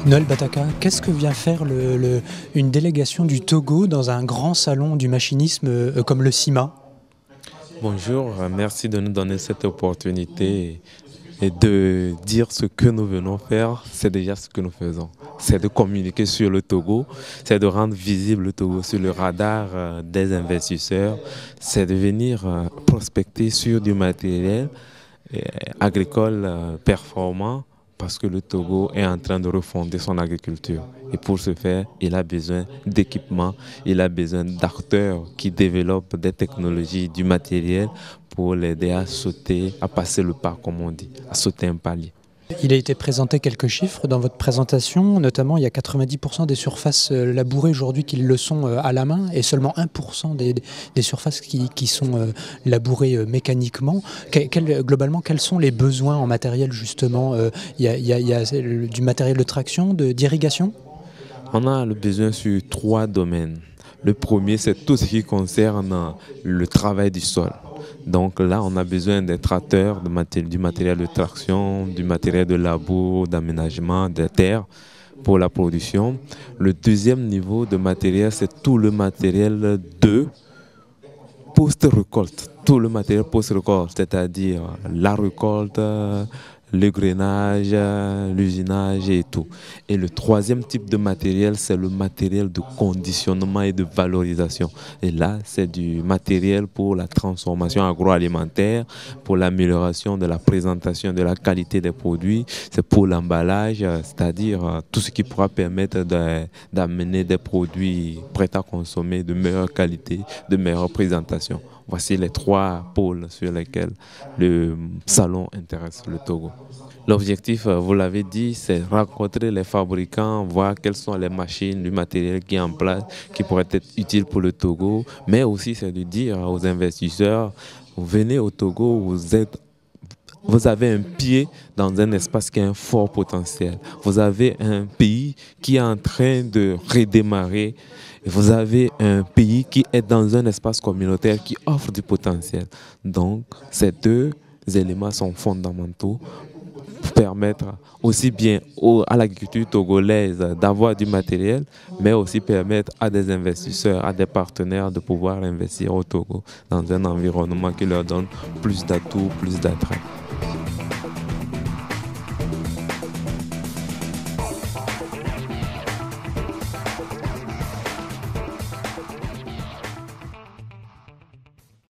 Noël Bataka, qu'est-ce que vient faire une délégation du Togo dans un grand salon du machinisme comme le CIMA? Bonjour, merci de nous donner cette opportunité et de dire ce que nous venons faire, c'est déjà ce que nous faisons. C'est de communiquer sur le Togo, c'est de rendre visible le Togo sur le radar des investisseurs, c'est de venir prospecter sur du matériel agricole performant parce que le Togo est en train de refonder son agriculture. Et pour ce faire, il a besoin d'équipements, il a besoin d'acteurs qui développent des technologies, du matériel pour l'aider à sauter, à passer le pas, comme on dit, à sauter un palier. Il a été présenté quelques chiffres dans votre présentation, notamment il y a 90% des surfaces labourées aujourd'hui qui le sont à la main et seulement 1% des surfaces qui sont labourées mécaniquement. Globalement, quels sont les besoins en matériel justement? Il y a du matériel de traction, d'irrigation? On a le besoin sur trois domaines. Le premier, c'est tout ce qui concerne le travail du sol. Donc là, on a besoin des tracteurs, du matériel de traction, du matériel de labour, d'aménagement, des terres pour la production. Le deuxième niveau de matériel, c'est tout le matériel de post-récolte. Tout le matériel post-récolte, c'est-à-dire la récolte, le grainage, l'usinage et tout. Et le troisième type de matériel, c'est le matériel de conditionnement et de valorisation. Et là, c'est du matériel pour la transformation agroalimentaire, pour l'amélioration de la présentation, de la qualité des produits. C'est pour l'emballage, c'est-à-dire tout ce qui pourra permettre d'amener des produits prêts à consommer de meilleure qualité, de meilleure présentation. Voici les trois pôles sur lesquels le salon intéresse le Togo. L'objectif, vous l'avez dit, c'est rencontrer les fabricants, voir quelles sont les machines, le matériel qui est en place, qui pourrait être utile pour le Togo, mais aussi c'est de dire aux investisseurs, vous venez au Togo, vous avez un pied dans un espace qui a un fort potentiel. Vous avez un pays qui est en train de redémarrer. Vous avez un pays qui est dans un espace communautaire qui offre du potentiel. Donc, ces deux éléments sont fondamentaux pour permettre aussi bien à l'agriculture togolaise d'avoir du matériel, mais aussi permettre à des investisseurs, à des partenaires de pouvoir investir au Togo dans un environnement qui leur donne plus d'atouts, plus d'attraits.